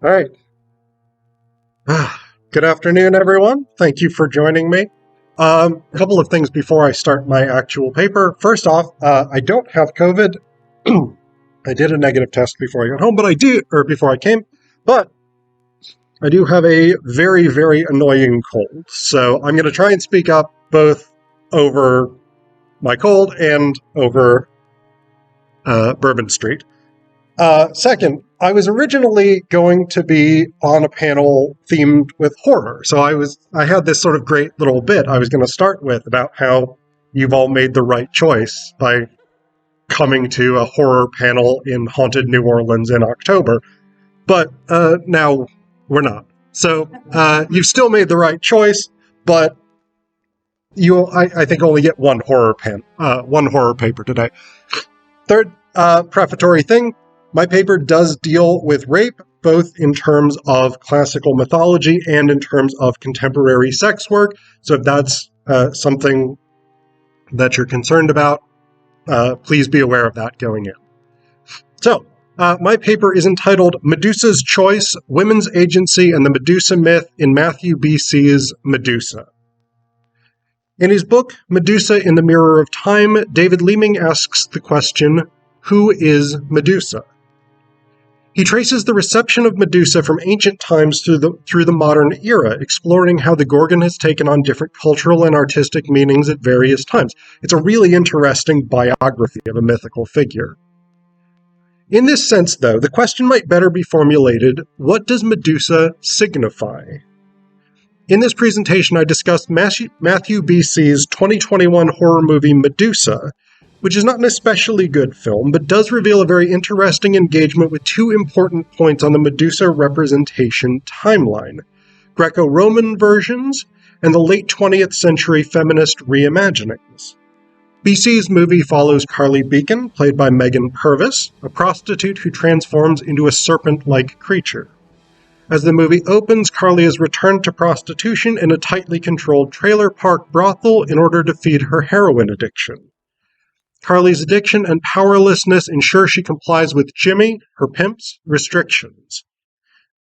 All right. Good afternoon, everyone. Thank you for joining me. A couple of things before I start my actual paper. First off, I don't have COVID. I did a negative test before I got home, before I came, but I do have a very, very annoying cold. So I'm going to try and speak up both over my cold and over Bourbon Street. Second, I was originally going to be on a panel themed with horror. So I had this sort of great little bit I was going to start with about how you've all made the right choice by coming to a horror panel in haunted New Orleans in October. But now we're not. So you've still made the right choice, but I think only get one horror paper today. Third prefatory thing. My paper does deal with rape, both in terms of classical mythology and in terms of contemporary sex work. So if that's something that you're concerned about, please be aware of that going in. So, my paper is entitled Medusa's Choice, Women's Agency and the Medusa Myth in Matthew B.C.'s Medusa. In his book, Medusa in the Mirror of Time, David Leeming asks the question, who is Medusa? He traces the reception of Medusa from ancient times through the modern era, exploring how the Gorgon has taken on different cultural and artistic meanings at various times. It's a really interesting biography of a mythical figure. In this sense, though, the question might better be formulated, what does Medusa signify? In this presentation, I discussed Matthew B.C.'s 2021 horror movie Medusa, which is not an especially good film, but does reveal a very interesting engagement with two important points on the Medusa representation timeline: Greco-Roman versions and the late 20th century feminist reimaginings. BC's movie follows Carly Beacon, played by Megan Purvis, a prostitute who transforms into a serpent-like creature. As the movie opens, Carly is returned to prostitution in a tightly controlled trailer park brothel in order to feed her heroin addiction. Carly's addiction and powerlessness ensure she complies with Jimmy, her pimp's, restrictions.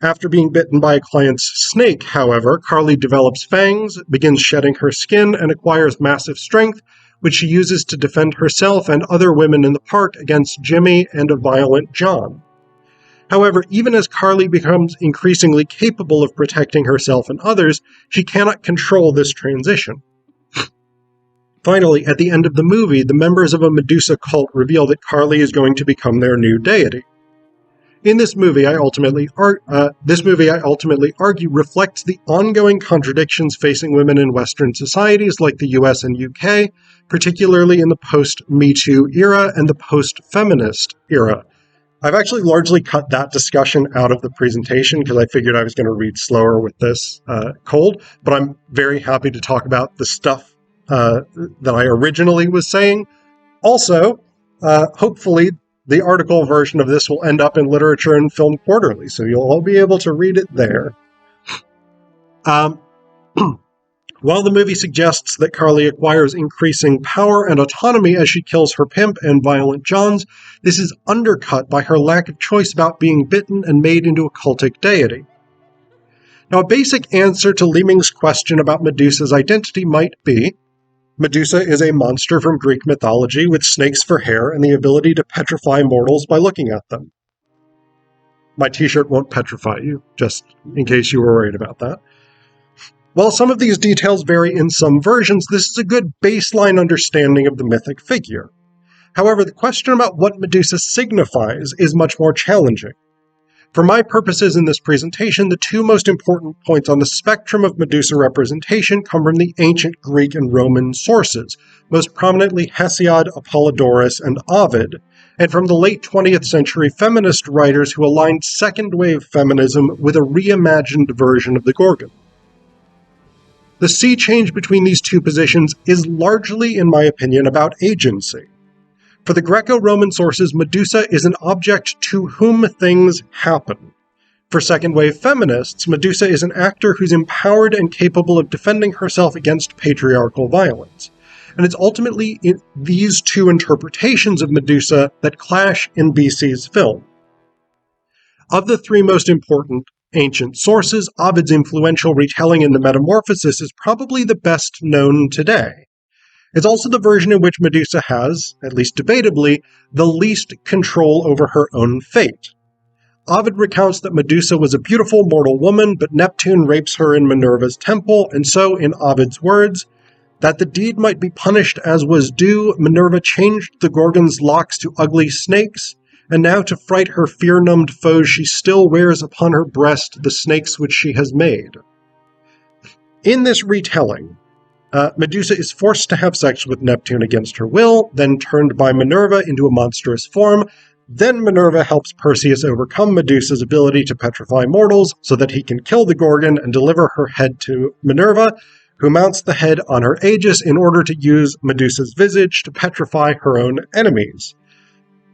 After being bitten by a client's snake, however, Carly develops fangs, begins shedding her skin, and acquires massive strength, which she uses to defend herself and other women in the park against Jimmy and a violent John. However, even as Carly becomes increasingly capable of protecting herself and others, she cannot control this transition. Finally, at the end of the movie, the members of a Medusa cult reveal that Carly is going to become their new deity. In this movie, I ultimately argue reflects the ongoing contradictions facing women in Western societies like the US and UK, particularly in the post-Me Too era and the post-feminist era. I've actually largely cut that discussion out of the presentation because I figured I was going to read slower with this cold, but I'm very happy to talk about the stuff that I originally was saying. Also, hopefully, the article version of this will end up in Literature and Film Quarterly, so you'll all be able to read it there. While the movie suggests that Carly acquires increasing power and autonomy as she kills her pimp and violent Johns, this is undercut by her lack of choice about being bitten and made into a cultic deity. Now, a basic answer to Leeming's question about Medusa's identity might be, Medusa is a monster from Greek mythology with snakes for hair and the ability to petrify mortals by looking at them. My t-shirt won't petrify you, just in case you were worried about that. While some of these details vary in some versions, this is a good baseline understanding of the mythic figure. However, the question about what Medusa signifies is much more challenging. For my purposes in this presentation, the two most important points on the spectrum of Medusa representation come from the ancient Greek and Roman sources, most prominently Hesiod, Apollodorus, and Ovid, and from the late 20th century feminist writers who aligned second-wave feminism with a reimagined version of the Gorgon. The sea change between these two positions is largely, in my opinion, about agency. For the Greco-Roman sources, Medusa is an object to whom things happen. For second-wave feminists, Medusa is an actor who's empowered and capable of defending herself against patriarchal violence. And it's ultimately in these two interpretations of Medusa that clash in BC's film. Of the three most important ancient sources, Ovid's influential retelling in the Metamorphosis is probably the best known today. It's also the version in which Medusa has, at least debatably, the least control over her own fate. Ovid recounts that Medusa was a beautiful mortal woman, but Neptune rapes her in Minerva's temple, and so, in Ovid's words, that the deed might be punished as was due, Minerva changed the Gorgon's locks to ugly snakes, and now to fright her fear-numbed foes she still wears upon her breast the snakes which she has made. In this retelling, Medusa is forced to have sex with Neptune against her will, then turned by Minerva into a monstrous form. Then Minerva helps Perseus overcome Medusa's ability to petrify mortals so that he can kill the Gorgon and deliver her head to Minerva, who mounts the head on her aegis in order to use Medusa's visage to petrify her own enemies.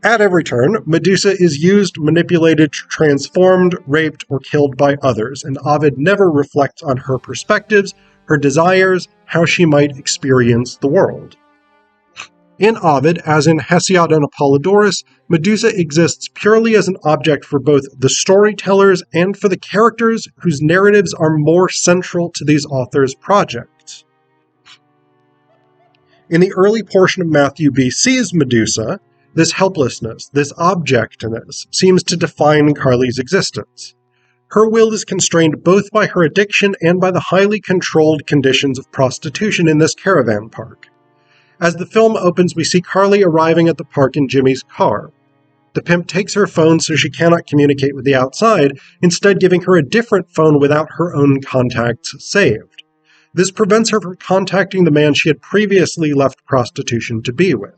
At every turn, Medusa is used, manipulated, transformed, raped, or killed by others, and Ovid never reflects on her perspectives, her desires, how she might experience the world. In Ovid, as in Hesiod and Apollodorus, Medusa exists purely as an object for both the storytellers and for the characters whose narratives are more central to these authors' projects. In the early portion of Matthew B.C.'s Medusa, this helplessness, this objectness, seems to define Carly's existence. Her will is constrained both by her addiction and by the highly controlled conditions of prostitution in this caravan park. As the film opens, we see Carly arriving at the park in Jimmy's car. The pimp takes her phone so she cannot communicate with the outside, instead giving her a different phone without her own contacts saved. This prevents her from contacting the man she had previously left prostitution to be with.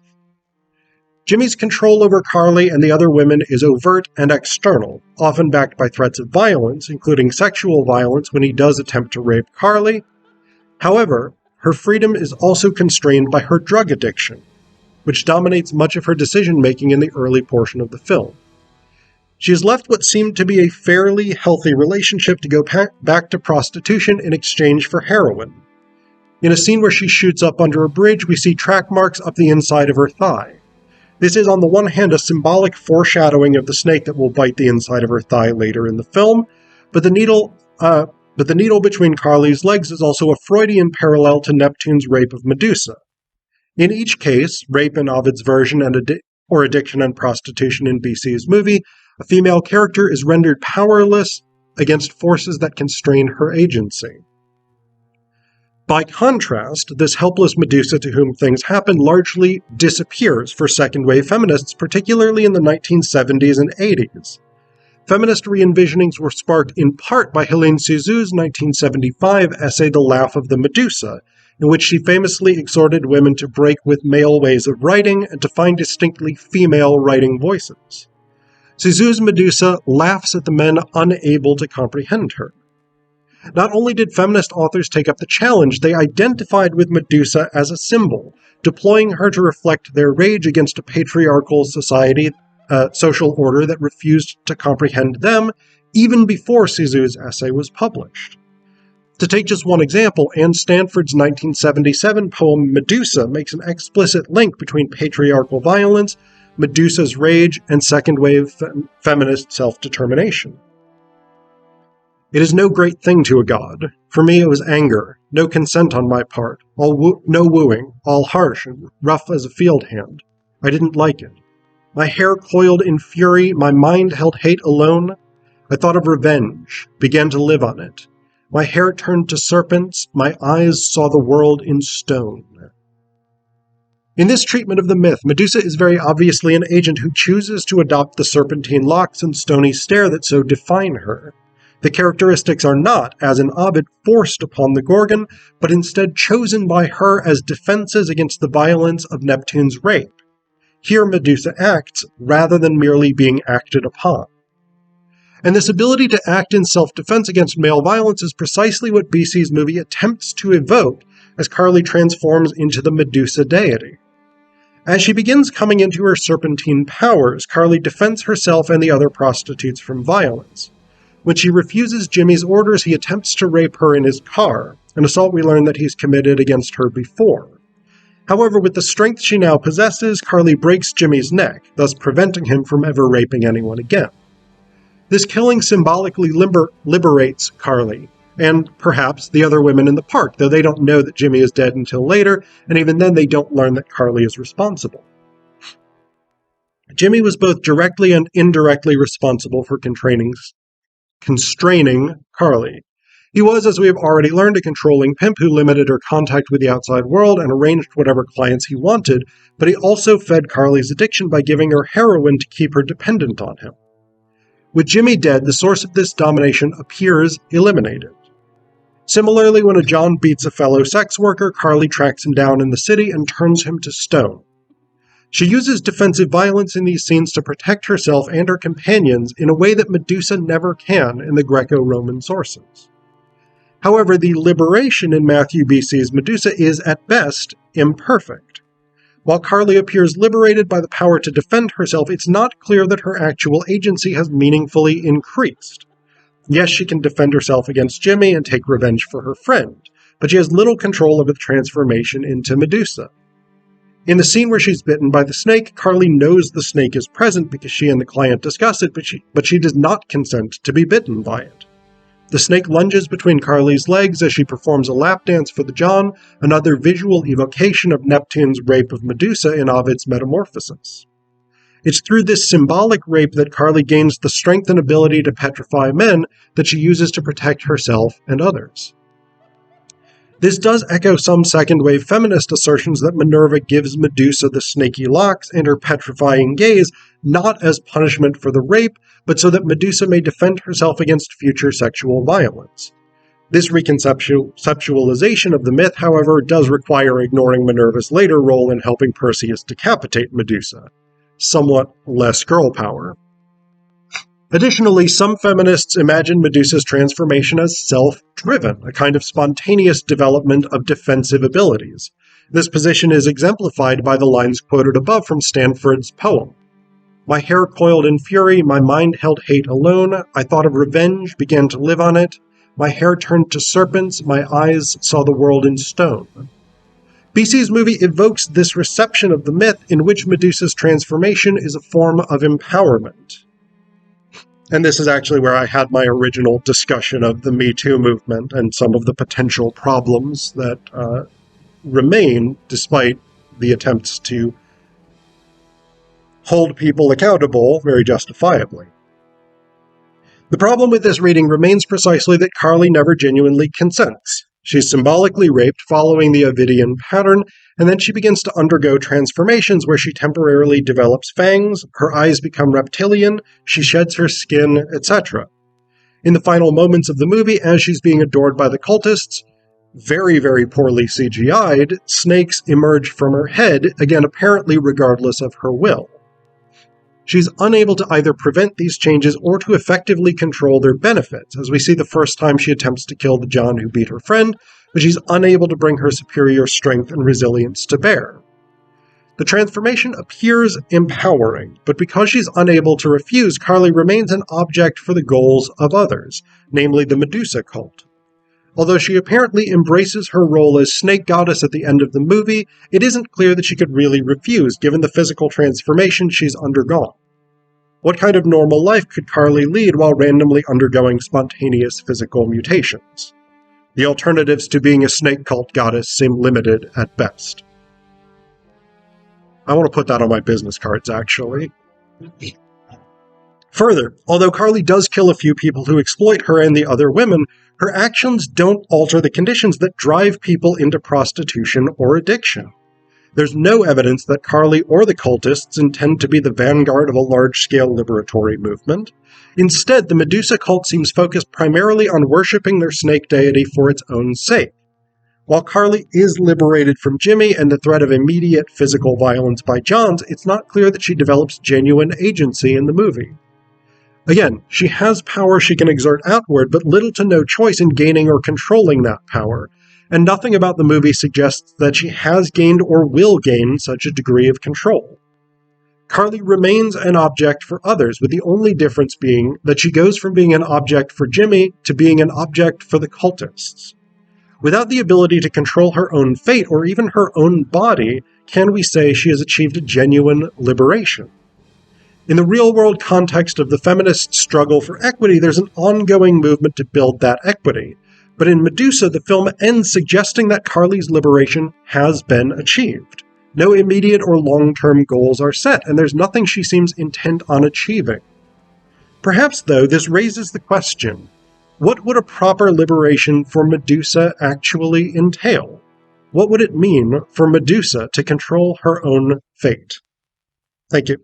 Jimmy's control over Carly and the other women is overt and external, often backed by threats of violence, including sexual violence when he does attempt to rape Carly. However, her freedom is also constrained by her drug addiction, which dominates much of her decision-making in the early portion of the film. She has left what seemed to be a fairly healthy relationship to go back to prostitution in exchange for heroin. In a scene where she shoots up under a bridge, we see track marks up the inside of her thigh. This is on the one hand a symbolic foreshadowing of the snake that will bite the inside of her thigh later in the film, but the needle between Carly's legs is also a Freudian parallel to Neptune's rape of Medusa. In each case, rape in Ovid's version or addiction and prostitution in B.C.'s movie, a female character is rendered powerless against forces that constrain her agency. By contrast, this helpless Medusa to whom things happen largely disappears for second-wave feminists, particularly in the 1970s and 80s. Feminist re-envisionings were sparked in part by Hélène Cixous's 1975 essay The Laugh of the Medusa, in which she famously exhorted women to break with male ways of writing and to find distinctly female writing voices. Cixous's Medusa laughs at the men unable to comprehend her. Not only did feminist authors take up the challenge, they identified with Medusa as a symbol, deploying her to reflect their rage against a patriarchal social order that refused to comprehend them, even before Cixous's essay was published. To take just one example, Anne Stanford's 1977 poem Medusa makes an explicit link between patriarchal violence, Medusa's rage, and second-wave feminist self-determination. It is no great thing to a god. For me it was anger, no consent on my part, no wooing, all harsh and rough as a field hand. I didn't like it. My hair coiled in fury, my mind held hate alone. I thought of revenge, began to live on it. My hair turned to serpents, my eyes saw the world in stone. In this treatment of the myth, Medusa is very obviously an agent who chooses to adopt the serpentine locks and stony stare that so define her. The characteristics are not, as in Ovid, forced upon the Gorgon, but instead chosen by her as defenses against the violence of Neptune's rape. Here Medusa acts, rather than merely being acted upon. And this ability to act in self-defense against male violence is precisely what B.C.'s movie attempts to evoke as Carly transforms into the Medusa deity. As she begins coming into her serpentine powers, Carly defends herself and the other prostitutes from violence. When she refuses Jimmy's orders, he attempts to rape her in his car, an assault we learn that he's committed against her before. However, with the strength she now possesses, Carly breaks Jimmy's neck, thus preventing him from ever raping anyone again. This killing symbolically liberates Carly, and perhaps the other women in the park, though they don't know that Jimmy is dead until later, and even then they don't learn that Carly is responsible. Jimmy was both directly and indirectly responsible for constraining Carly. He was, as we have already learned, a controlling pimp who limited her contact with the outside world and arranged whatever clients he wanted, but he also fed Carly's addiction by giving her heroin to keep her dependent on him. With Jimmy dead, the source of this domination appears eliminated. Similarly, when a John beats a fellow sex worker, Carly tracks him down in the city and turns him to stone. She uses defensive violence in these scenes to protect herself and her companions in a way that Medusa never can in the Greco-Roman sources. However, the liberation in Matthew B.C.'s Medusa is, at best, imperfect. While Carly appears liberated by the power to defend herself, it's not clear that her actual agency has meaningfully increased. Yes, she can defend herself against Jimmy and take revenge for her friend, but she has little control over the transformation into Medusa. In the scene where she's bitten by the snake, Carly knows the snake is present because she and the client discuss it, but she does not consent to be bitten by it. The snake lunges between Carly's legs as she performs a lap dance for the John, another visual evocation of Neptune's rape of Medusa in Ovid's Metamorphosis. It's through this symbolic rape that Carly gains the strength and ability to petrify men that she uses to protect herself and others. This does echo some second-wave feminist assertions that Minerva gives Medusa the snaky locks and her petrifying gaze not as punishment for the rape, but so that Medusa may defend herself against future sexual violence. This reconceptualization of the myth, however, does require ignoring Minerva's later role in helping Perseus decapitate Medusa. Somewhat less girl power. Additionally, some feminists imagine Medusa's transformation as self-driven, a kind of spontaneous development of defensive abilities. This position is exemplified by the lines quoted above from Stanford's poem. My hair coiled in fury, my mind held hate alone, I thought of revenge, began to live on it, my hair turned to serpents, my eyes saw the world in stone. B.C.'s movie evokes this reception of the myth in which Medusa's transformation is a form of empowerment. And this is actually where I had my original discussion of the Me Too movement and some of the potential problems that remain despite the attempts to hold people accountable very justifiably. The problem with this reading remains precisely that Carly never genuinely consents. She's symbolically raped following the Ovidian pattern, and then she begins to undergo transformations where she temporarily develops fangs, her eyes become reptilian, she sheds her skin, etc. In the final moments of the movie, as she's being adored by the cultists, very, very poorly CGI'd, snakes emerge from her head, again apparently regardless of her will. She's unable to either prevent these changes or to effectively control their benefits, as we see the first time she attempts to kill the John who beat her friend, but she's unable to bring her superior strength and resilience to bear. The transformation appears empowering, but because she's unable to refuse, Carly remains an object for the goals of others, namely the Medusa cult. Although she apparently embraces her role as snake goddess at the end of the movie, it isn't clear that she could really refuse, given the physical transformation she's undergone. What kind of normal life could Carly lead while randomly undergoing spontaneous physical mutations? The alternatives to being a snake cult goddess seem limited at best. I want to put that on my business cards, actually. Further, although Carly does kill a few people who exploit her and the other women, her actions don't alter the conditions that drive people into prostitution or addiction. There's no evidence that Carly or the cultists intend to be the vanguard of a large-scale liberatory movement. Instead, the Medusa cult seems focused primarily on worshipping their snake deity for its own sake. While Carly is liberated from Jimmy and the threat of immediate physical violence by Johns, it's not clear that she develops genuine agency in the movie. Again, she has power she can exert outward, but little to no choice in gaining or controlling that power, and nothing about the movie suggests that she has gained or will gain such a degree of control. Carly remains an object for others, with the only difference being that she goes from being an object for Jimmy to being an object for the cultists. Without the ability to control her own fate or even her own body, can we say she has achieved a genuine liberation? In the real-world context of the feminist struggle for equity, there's an ongoing movement to build that equity. But in Medusa, the film ends suggesting that Carly's liberation has been achieved. No immediate or long-term goals are set, and there's nothing she seems intent on achieving. Perhaps, though, this raises the question, what would a proper liberation for Medusa actually entail? What would it mean for Medusa to control her own fate? Thank you.